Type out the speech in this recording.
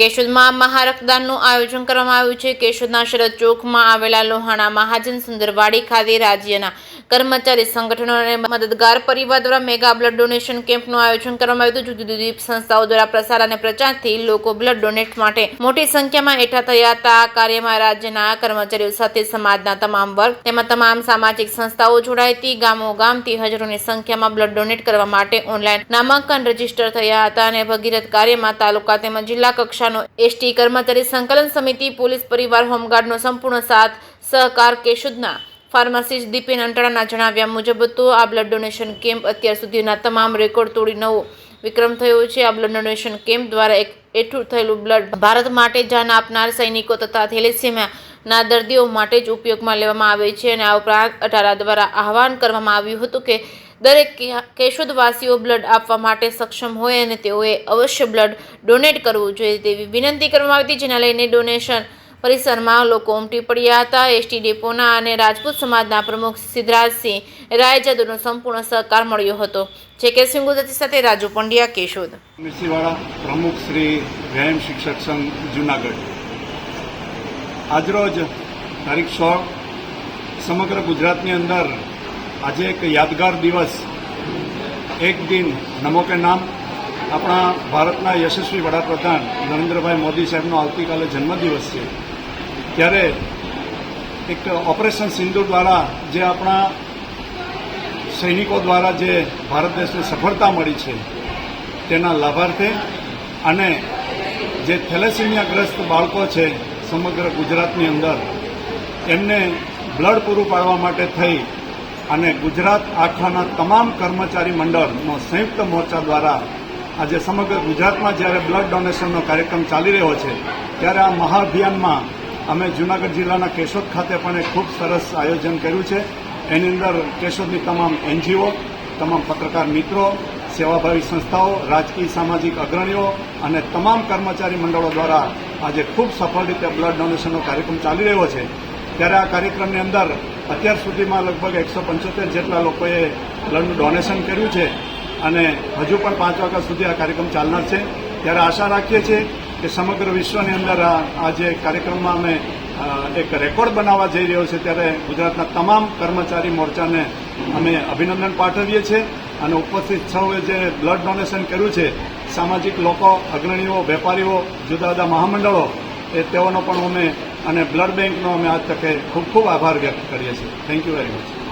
કેશોદમાં મહારક્તદાનનું આયોજન કરવામાં આવ્યું છે। કેશોદના શરદ ચોકમાં આવેલા લોહાણા મહાજન સુંદરવાડી ખાતે રાજ્યના કર્મચારી સંગઠનો અને મદદગાર પરિવાર દ્વારા મેગા બ્લડ ડોનેશન કેમ્પનું આયોજન કરવામાં આવ્યું હતું। જુદી જુદી સંસ્થાઓ દ્વારા પ્રસાર અને પ્રચારથી લોકો બ્લડ ડોનેટ માટે મોટી સંખ્યામાં એકઠા થયા હતા। આ કાર્યમાં રાજ્યના કર્મચારીઓ સાથે સમાજના તમામ વર્ગ તેમજ તમામ સામાજિક સંસ્થાઓ જોડાઈ હતી। ગામો ગામથી હજારોની સંખ્યામાં બ્લડ ડોનેટ કરવા માટે ઓનલાઈન નામાંકન રજીસ્ટર થયા હતા અને ભગીરથ કાર્યમાં તાલુકા તેમજ જિલ્લા કક્ષા એસટી કર્મચારી સંકલન સમિતિ, પોલીસ, પરિવાર, હોમગાર્ડનો સંપૂર્ણ સાથ સહકાર કેશોદના ફાર્માસિસ્ટ દીપેન અંટાળાના જણાવ્યા મુજબ હતો। આ બ્લડ ડોનેશન કેમ્પ અત્યાર સુધીના તમામ રેકોર્ડ તોડી નવો વિક્રમ થયો છે। આ બ્લડ ડોનેશન કેમ્પ દ્વારા એકઠું થયેલું બ્લડ ભારત માટે જાન આપનાર સૈનિકો તથા થેલેસીમિયાના દર્દીઓ માટે જ ઉપયોગમાં લેવામાં આવે છે અને આ ઉપરાંત અટારા દ્વારા આહવાન કરવામાં આવ્યું હતું કે દરેક કેશોદવાસીઓ બ્લડ આપવા માટે સક્ષમ હોય અને તેઓએ અવશ્ય બ્લડ ડોનેટ કરવું જોઈએ તેવી વિનંતી કરવામાં આવી હતી, જેના લઈને ડોનેશન પરિસરમાં લોકો ઉમટી પડ્યા હતા। એસટી ડેપોના અને રાજપૂત સમાજના પ્રમુખ સિદ્ધરાજસિંહ રાયજાદુનો સંપૂર્ણ સહકાર મળ્યો હતો। જે સિંહ ગુજરાતી સાથે રાજુ પંડ્યા, કેશોદ। મિસીવાડા પ્રમુખ શ્રી વ્યાયામ શિક્ષક સંઘ જુનાગઢ। આજરોજ તારીખ 16 સમગ્ર ગુજરાતની અંદર આજે એક યાદગાર દિવસ, એક દિન નમો કે નામ, આપણા ભારતના યશસ્વી વડાપ્રધાન નરેન્દ્રભાઈ મોદી સાહેબનો આવતીકાલે જન્મદિવસ છે। ત્યારે એક ઓપરેશન સિંધુ દ્વારા જે આપણા સૈનિકો દ્વારા જે ભારત દેશને સફળતા મળી છે તેના લાભાર્થે અને જે થેલેસીમિયાગ્રસ્ત બાળકો છે સમગ્ર ગુજરાતની અંદર એમને બ્લડ પૂરું પાડવા માટે થઈ અને ગુજરાત આખાના તમામ કર્મચારી મંડળનો સંયુક્ત મોરચા દ્વારા આજે સમગ્ર ગુજરાતમાં જ્યારે બ્લડ ડોનેશનનો કાર્યક્રમ ચાલી રહ્યો છે ત્યારે આ મહાઅભિયાનમાં અમે જૂનાગઢ જિલ્લાના કેશોદ ખાતે પણ એક ખૂબ સરસ આયોજન કર્યું છે। એની અંદર કેશોદની તમામ એનજીઓ, તમામ પત્રકાર મિત્રો, સેવાભાવી સંસ્થાઓ, રાજકીય સામાજિક અગ્રણીઓ અને તમામ કર્મચારી મંડળો દ્વારા આજે ખૂબ સફળ રીતે બ્લડ ડોનેશનનો કાર્યક્રમ ચાલી રહ્યો છે। ત્યારે આ કાર્યક્રમની અંદર અત્યાર સુધીમાં લગભગ 175 જેટલા લોકોએ બ્લડનું ડોનેશન કર્યું છે અને હજુ પણ 5 વાગ્યા સુધી આ કાર્યક્રમ ચાલનાર છે। ત્યારે આશા રાખીએ છીએ કે સમગ્ર વિશ્વની અંદર આ જે કાર્યક્રમમાં અમે એક રેકોર્ડ બનાવવા જઈ રહ્યો છે ત્યારે ગુજરાતના તમામ કર્મચારી મોરચાને અમે અભિનંદન પાઠવીએ છીએ અને ઉપસ્થિત સૌએ જે બ્લડ ડોનેશન કર્યું છે, સામાજિક લોકો, અગ્રણીઓ, વેપારીઓ, જુદા જુદા મહામંડળો, તેઓનો પણ અમે અને બ્લડ બેંકનો અમે આ તકે ખૂબ ખૂબ આભાર વ્યક્ત કરીએ છીએ। Thank you very much.